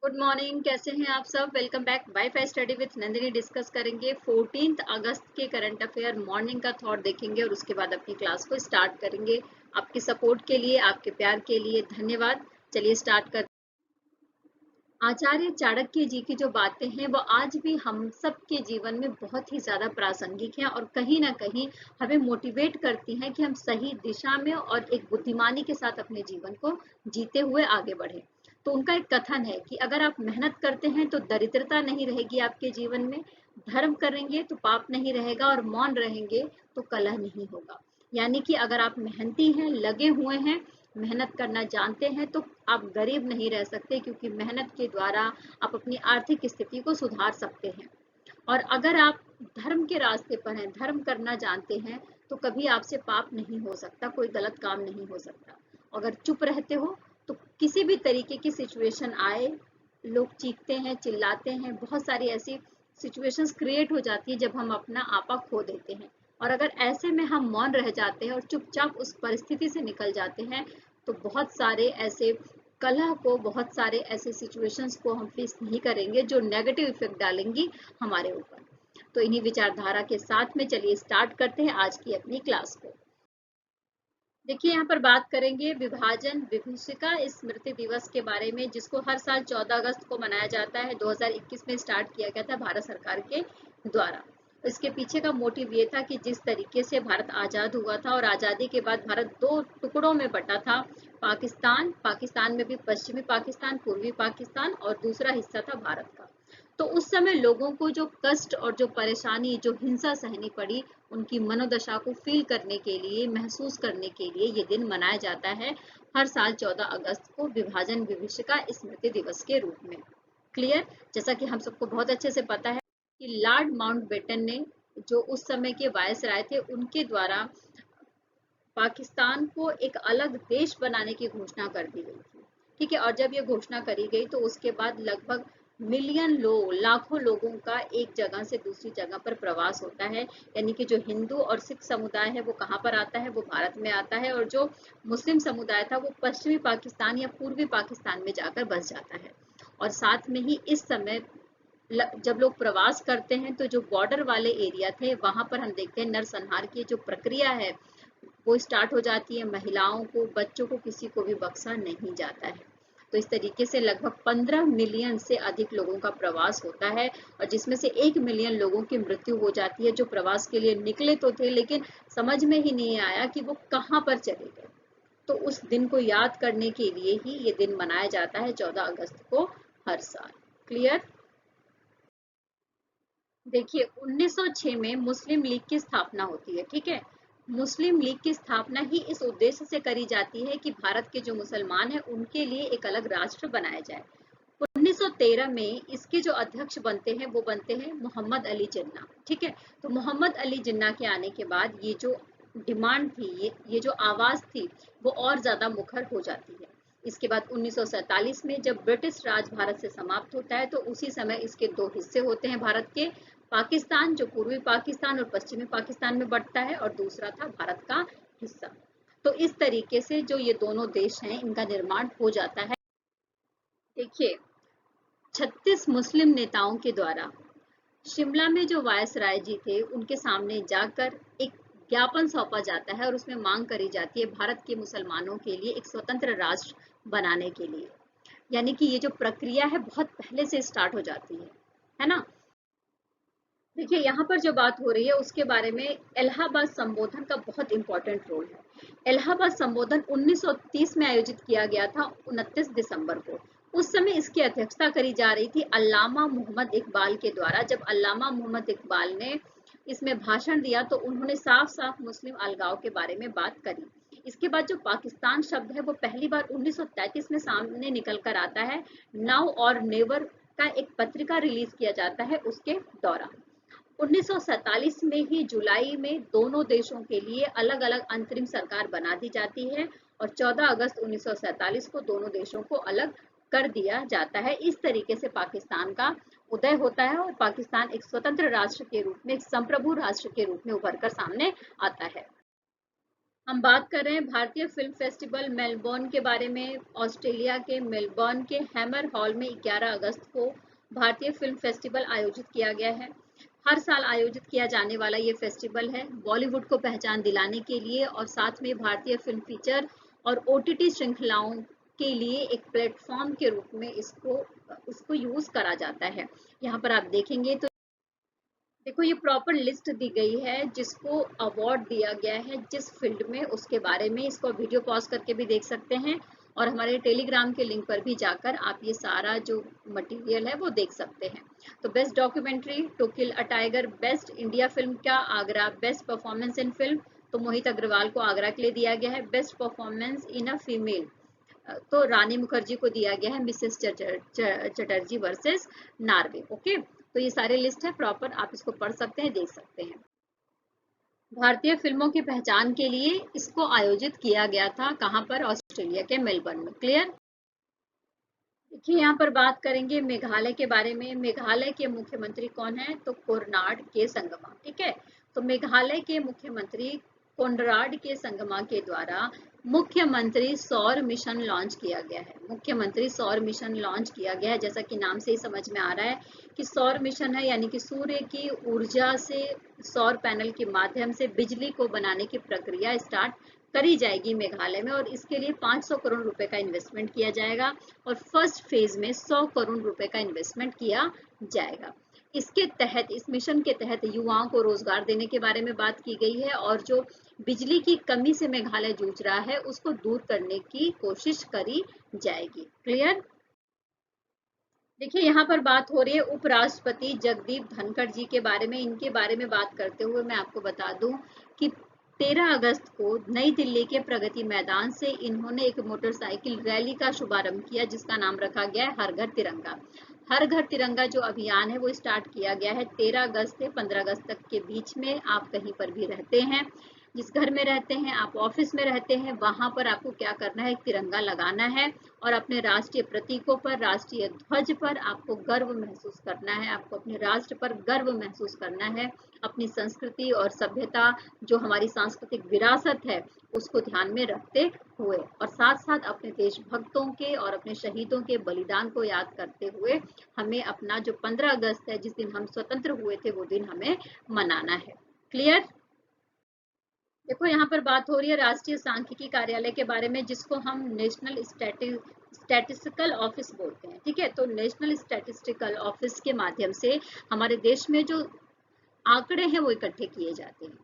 Good morning, कैसे हैं आप सब। Welcome back. Wifi study with Nandini discuss करेंगे 14 अगस्त के करंट अफेयर मॉर्निंग का थॉट देखेंगे और उसके बाद अपनी क्लास को स्टार्ट करेंगे। आपके सपोर्ट के लिए, आपके प्यार के लिए धन्यवाद। चलिए स्टार्ट कर। आचार्य चाणक्य जी की जो बातें हैं वो आज भी हम सब के जीवन में बहुत ही ज्यादा प्रासंगिक हैं और कहीं ना कहीं हमें मोटिवेट करती हैं कि हम सही दिशा में और एक बुद्धिमानी के साथ अपने जीवन को जीते हुए आगे बढ़े। तो उनका एक कथन है कि अगर आप मेहनत करते हैं तो दरिद्रता नहीं रहेगी आपके जीवन में, धर्म करेंगे तो पाप नहीं रहेगा और मौन रहेंगे तो कलह नहीं होगा। यानी कि अगर आप मेहनती हैं, लगे हुए हैं, मेहनत करना जानते हैं तो आप गरीब नहीं रह सकते, क्योंकि मेहनत के द्वारा आप अपनी आर्थिक स्थिति को सुधार सकते हैं। और अगर आप धर्म के रास्ते पर हैं, धर्म करना जानते हैं, तो कभी आपसे पाप नहीं हो सकता, कोई गलत काम नहीं हो सकता। अगर चुप रहते हो तो किसी भी तरीके की सिचुएशन आए, लोग चीखते हैं, चिल्लाते हैं, बहुत सारी ऐसी सिचुएशंस क्रिएट हो जाती है जब हम अपना आपा खो देते हैं। और अगर ऐसे में हम मौन रह जाते हैं और चुपचाप उस परिस्थिति से निकल जाते हैं, तो बहुत सारे ऐसे कलह को, बहुत सारे ऐसे सिचुएशंस को हम फेस नहीं करेंगे जो नेगेटिव इफेक्ट डालेंगी हमारे ऊपर। तो इन्हीं विचारधारा के साथ में चलिए स्टार्ट करते हैं आज की अपनी क्लास को। देखिए, यहाँ पर बात करेंगे विभाजन विभीषिका स्मृति दिवस के बारे में, जिसको हर साल 14 अगस्त को मनाया जाता है। 2021 में स्टार्ट किया गया था भारत सरकार के द्वारा। इसके पीछे का मोटिव ये था कि जिस तरीके से भारत आजाद हुआ था और आजादी के बाद भारत दो टुकड़ों में बटा था। पाकिस्तान में भी पश्चिमी पाकिस्तान, पूर्वी पाकिस्तान, और दूसरा हिस्सा था भारत का। तो उस समय लोगों को जो कष्ट और जो परेशानी, जो हिंसा सहनी पड़ी, उनकी मनोदशा को फील करने के लिए, महसूस करने के लिए ये दिन मनाया जाता है हर साल 14 अगस्त को, विभाजन विभीषिका स्मृति दिवस के रूप में। क्लियर। जैसा कि हम सबको बहुत अच्छे से पता है कि लॉर्ड माउंटबेटन ने, जो उस समय के वायसराय थे, उनके द्वारा पाकिस्तान को एक अलग देश बनाने की घोषणा कर दी गई थी। ठीक है। और जब ये घोषणा करी गई तो उसके बाद लगभग मिलियन लोग, लाखों लोगों का एक जगह से दूसरी जगह पर प्रवास होता है। यानी कि जो हिंदू और सिख समुदाय है वो कहाँ पर आता है, वो भारत में आता है, और जो मुस्लिम समुदाय था वो पश्चिमी पाकिस्तान या पूर्वी पाकिस्तान में जाकर बस जाता है। और साथ में ही इस समय जब लोग प्रवास करते हैं तो जो बॉर्डर वाले एरिया थे वहां पर हम देखते हैं नरसंहार की जो प्रक्रिया है वो स्टार्ट हो जाती है। महिलाओं को, बच्चों को, किसी को भी बख्शा नहीं जाता है। तो इस तरीके से लगभग 15 मिलियन से अधिक लोगों का प्रवास होता है, और जिसमें से 1 मिलियन लोगों की मृत्यु हो जाती है, जो प्रवास के लिए निकले तो थे लेकिन समझ में ही नहीं आया कि वो कहाँ पर चले गए। तो उस दिन को याद करने के लिए ही ये दिन मनाया जाता है 14 अगस्त को हर साल। क्लियर। देखिए, 1906 में मुस्लिम लीग की स्थापना होती है। ठीक है। मुस्लिम लीग की स्थापना ही इस उद्देश्य से करी जाती है कि भारत के जो मुसलमान हैं उनके लिए एक अलग राष्ट्र बनाया जाए। 1913 में इसके जो अध्यक्ष बनते हैं वो बनते हैं मोहम्मद अली जिन्ना। ठीक है। तो मोहम्मद अली जिन्ना के आने के बाद ये जो डिमांड थी, ये जो आवाज थी, वो और ज्यादा मुखर हो जाती है। इसके बाद 1947 में जब ब्रिटिश राज भारत से समाप्त होता है तो उसी समय इसके दो हिस्से होते हैं भारत के। पाकिस्तान, जो पूर्वी पाकिस्तान और पश्चिमी पाकिस्तान में बंटता है, और दूसरा था भारत का हिस्सा। तो इस तरीके से जो ये दोनों देश हैं इनका निर्माण हो जाता है। देखिए, 36 मुस्लिम नेताओं के द्वारा शिमला में जो वायसराय जी थे उनके सामने जाकर एक ज्ञापन सौंपा जाता है और उसमें मांग करी जाती है भारत के मुसलमानों के लिए एक स्वतंत्र राष्ट्र बनाने के लिए। यानी कि ये जो प्रक्रिया है बहुत पहले से स्टार्ट हो जाती है ना। देखिए, यहाँ पर जो बात हो रही है उसके बारे में इलाहाबाद संबोधन का बहुत इंपॉर्टेंट रोल है। इलाहाबाद संबोधन 1930 में आयोजित किया गया था, 29 दिसंबर को। उस समय इसकी अध्यक्षता करी जा रही थी अल्लामा मोहम्मद इकबाल के द्वारा। जब अल्लामा मोहम्मद इकबाल ने इसमें भाषण दिया तो उन्होंने साफ साफ मुस्लिम अलगाव के बारे में बात करी। इसके बाद जो पाकिस्तान शब्द है वो पहली बार 1933 में सामने निकल कर आता है। नाउ और नेवर का एक पत्रिका रिलीज किया जाता है उसके दौरान। 1947 में ही जुलाई में दोनों देशों के लिए अलग अलग अंतरिम सरकार बना दी जाती है, और 14 अगस्त 1947 को दोनों देशों को अलग कर दिया जाता है। इस तरीके से पाकिस्तान का उदय होता है और पाकिस्तान एक स्वतंत्र राष्ट्र के रूप में, एक संप्रभु राष्ट्र के रूप में उभर कर सामने आता है। हम बात कर रहे हैं भारतीय फिल्म फेस्टिवल मेलबोर्न के बारे में। ऑस्ट्रेलिया के मेलबोर्न के हैमर हॉल में 11 अगस्त को भारतीय फिल्म फेस्टिवल आयोजित किया गया है। हर साल आयोजित किया जाने वाला ये फेस्टिवल है बॉलीवुड को पहचान दिलाने के लिए और साथ में भारतीय फिल्म फीचर और ओटीटी श्रृंखलाओं के लिए एक प्लेटफॉर्म के रूप में इसको यूज करा जाता है। यहाँ पर आप देखेंगे तो देखो ये प्रॉपर लिस्ट दी गई है जिसको अवार्ड दिया गया है जिस फील्ड में, उसके बारे में। इसको वीडियो पॉज करके भी देख सकते हैं और हमारे टेलीग्राम के लिंक पर भी जाकर आप ये सारा जो मटेरियल है वो देख सकते हैं। तो best documentary to kill a tiger, best India film का Agra, best performance in film तो मोहित अग्रवाल को आगरा के लिए दिया गया है। Best performance in a female तो रानी मुखर्जी को दिया गया है Mrs Chatterjee versus Norway. Okay, तो ये सारे लिस्ट है प्रॉपर, आप इसको पढ़ सकते हैं, देख सकते हैं। भारतीय फिल्मों की पहचान के लिए इसको आयोजित किया गया था, कहां पर? ऑस्ट्रेलिया के मेलबर्न में। क्लियर? देखिए यहाँ पर बात करेंगे मेघालय के बारे में। मेघालय के मुख्यमंत्री कौन है? तो कोनराड के संगमा। ठीक है, तो मेघालय के मुख्यमंत्री कोनराड के संगमा के द्वारा मुख्यमंत्री सौर मिशन लॉन्च किया गया है। मुख्यमंत्री सौर मिशन लॉन्च किया गया है, जैसा कि नाम से ही समझ में आ रहा है कि सौर मिशन है, यानी कि सूर्य की ऊर्जा से सौर पैनल के माध्यम से बिजली को बनाने की प्रक्रिया स्टार्ट करी जाएगी मेघालय में और इसके लिए 500 करोड़ रुपए का इन्वेस्टमेंट किया जाएगा और फर्स्ट फेज में 100 करोड़ रुपए का इन्वेस्टमेंट किया जाएगा। इसके तहत, इस मिशन के तहत युवाओं को रोजगार देने के बारे में बात की गई है और जो बिजली की कमी से मेघालय जूझ रहा है उसको दूर करने की कोशिश करी जाएगी। क्लियर? देखिए यहाँ पर बात हो रही है उपराष्ट्रपति जगदीप धनखड़ जी के बारे में। इनके बारे में बात करते हुए मैं आपको बता दूं कि 13 अगस्त को नई दिल्ली के प्रगति मैदान से इन्होंने एक मोटरसाइकिल रैली का शुभारंभ किया जिसका नाम रखा गया है हर घर तिरंगा। हर घर तिरंगा जो अभियान है वो स्टार्ट किया गया है 13 अगस्त से 15 अगस्त तक के बीच में। आप कहीं पर भी रहते हैं, जिस घर में रहते हैं, आप ऑफिस में रहते हैं, वहां पर आपको क्या करना है? तिरंगा लगाना है और अपने राष्ट्रीय प्रतीकों पर, राष्ट्रीय ध्वज पर आपको गर्व महसूस करना है। आपको अपने राष्ट्र पर गर्व महसूस करना है, अपनी संस्कृति और सभ्यता, जो हमारी सांस्कृतिक विरासत है, उसको ध्यान में रखते हुए और साथ साथ अपने देशभक्तों के और अपने शहीदों के बलिदान को याद करते हुए हमें अपना जो 15 अगस्त है, जिस दिन हम स्वतंत्र हुए थे, वो दिन हमें मनाना है। क्लियर? देखो यहाँ पर बात हो रही है राष्ट्रीय सांख्यिकी कार्यालय के बारे में, जिसको हम नेशनल स्टैटिस्टिकल ऑफिस बोलते हैं। ठीक है, तो नेशनल स्टैटिस्टिकल ऑफिस के माध्यम से हमारे देश में जो आंकड़े हैं वो इकट्ठे किए जाते हैं।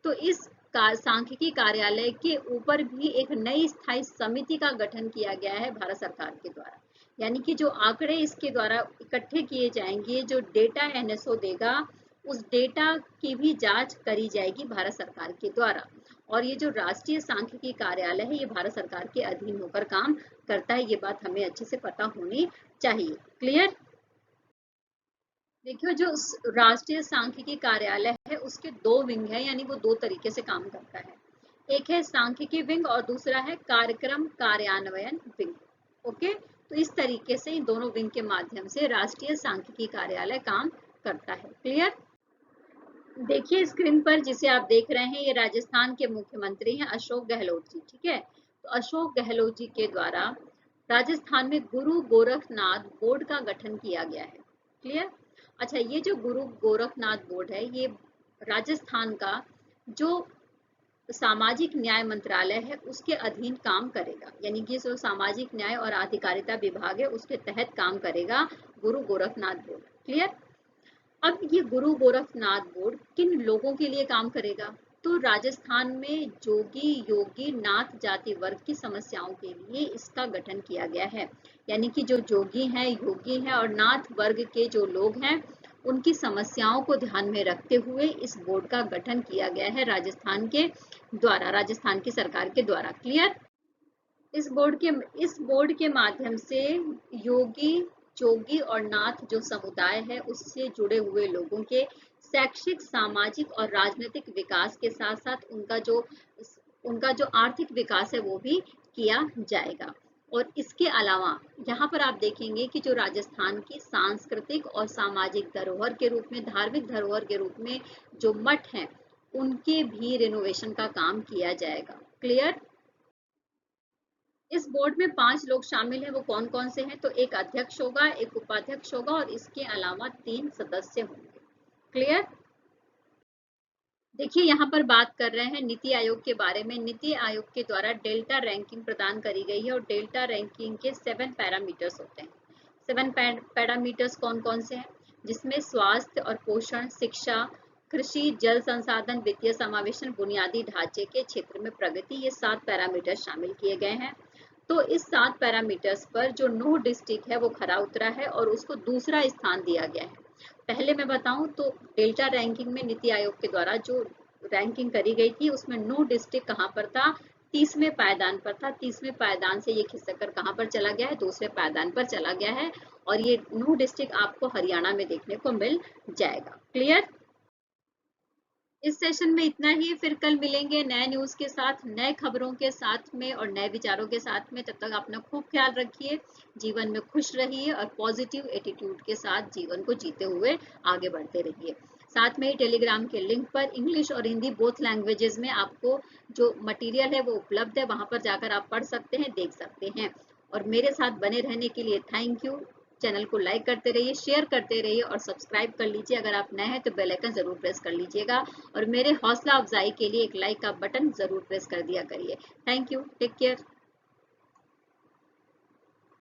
तो इस सांख्यिकी कार्यालय के ऊपर भी एक नई स्थायी समिति का गठन किया गया है भारत सरकार के द्वारा, यानी कि जो आंकड़े इसके द्वारा इकट्ठे किए जाएंगे, जो डेटा एनएसओ देगा, उस डेटा की भी जांच करी जाएगी भारत सरकार के द्वारा। और ये जो राष्ट्रीय सांख्यिकी कार्यालय है ये भारत सरकार के अधीन होकर काम करता है, ये बात हमें अच्छे से पता होनी चाहिए। क्लियर? देखिए जो राष्ट्रीय सांख्यिकी कार्यालय है उसके दो विंग है, यानी वो दो तरीके से काम करता है। एक है सांख्यिकी विंग और दूसरा है कार्यक्रम कार्यान्वयन विंग। ओके, तो इस तरीके से इन दोनों विंग के माध्यम से राष्ट्रीय सांख्यिकी कार्यालय काम करता है। क्लियर? देखिए स्क्रीन पर जिसे आप देख रहे हैं ये राजस्थान के मुख्यमंत्री हैं अशोक गहलोत जी। ठीक है, तो अशोक गहलोत जी के द्वारा राजस्थान में गुरु गोरखनाथ बोर्ड का गठन किया गया है। क्लियर? अच्छा, ये जो गुरु गोरखनाथ बोर्ड है ये राजस्थान का जो सामाजिक न्याय मंत्रालय है उसके अधीन काम करेगा, यानी कि जो सामाजिक न्याय और अधिकारिता विभाग है उसके तहत काम करेगा गुरु गोरखनाथ बोर्ड। क्लियर? अब ये गुरु गोरखनाथ बोर्ड किन लोगों के लिए काम करेगा? तो राजस्थान में जोगी योगी नाथ जाति वर्ग की समस्याओं के लिए इसका गठन किया गया है, यानी कि जो जोगी हैं, योगी हैं और नाथ वर्ग के जो लोग हैं उनकी समस्याओं को ध्यान में रखते हुए इस बोर्ड का गठन किया गया है राजस्थान के द्वारा, राजस्थान की सरकार के द्वारा। क्लियर? इस बोर्ड के माध्यम से योगी, जोगी और नाथ जो समुदाय है उससे जुड़े हुए लोगों के शैक्षिक, सामाजिक और राजनीतिक विकास के साथ साथ उनका जो आर्थिक विकास है वो भी किया जाएगा। और इसके अलावा यहाँ पर आप देखेंगे कि जो राजस्थान की सांस्कृतिक और सामाजिक धरोहर के रूप में, धार्मिक धरोहर के रूप में जो मठ हैं उनके भी रिनोवेशन का काम किया जाएगा। क्लियर? इस बोर्ड में 5 लोग शामिल हैं, वो कौन कौन से हैं? तो एक अध्यक्ष होगा, एक उपाध्यक्ष होगा और इसके अलावा 3 सदस्य होंगे। क्लियर? देखिए यहाँ पर बात कर रहे हैं नीति आयोग के बारे में। नीति आयोग के द्वारा डेल्टा रैंकिंग प्रदान करी गई है और डेल्टा रैंकिंग के 7 पैरामीटर्स होते हैं। 7 पैरामीटर्स कौन कौन से हैं? जिसमें स्वास्थ्य और पोषण, शिक्षा, कृषि, जल संसाधन, वित्तीय समावेशन, बुनियादी ढांचे के क्षेत्र में प्रगति, ये 7 पैरामीटर शामिल किए गए हैं। तो इस 7 पैरामीटर्स पर जो नूह डिस्ट्रिक्ट है वो खरा उतरा है और उसको दूसरा स्थान दिया गया है। पहले मैं बताऊं तो डेल्टा रैंकिंग में नीति आयोग के द्वारा जो रैंकिंग करी गई थी उसमें नूह डिस्ट्रिक्ट कहाँ पर था? 30वें पायदान पर था। 30वें पायदान से ये खिसक कहाँ पर चला गया है? दूसरे पायदान पर चला गया है और ये नूह डिस्ट्रिक्ट आपको हरियाणा में देखने को मिल जाएगा। क्लियर? इस सेशन में इतना ही। फिर कल मिलेंगे नए न्यूज के साथ, नए खबरों के साथ में और नए विचारों के साथ में। तब तक अपना खूब ख्याल रखिए, जीवन में खुश रहिए और पॉजिटिव एटीट्यूड के साथ जीवन को जीते हुए आगे बढ़ते रहिए। साथ में ही टेलीग्राम के लिंक पर इंग्लिश और हिंदी बोथ लैंग्वेजेस में आपको जो मटेरियल है वो उपलब्ध है, वहां पर जाकर आप पढ़ सकते हैं, देख सकते हैं। और मेरे साथ बने रहने के लिए थैंक यू। चैनल को लाइक करते रहिए, शेयर करते रहिए और सब्सक्राइब कर लीजिए। अगर आप नए हैं तो बेल आइकन जरूर प्रेस कर लीजिएगा और मेरे हौसला अफजाई के लिए एक लाइक का बटन जरूर प्रेस कर दिया करिए। Thank you, take care.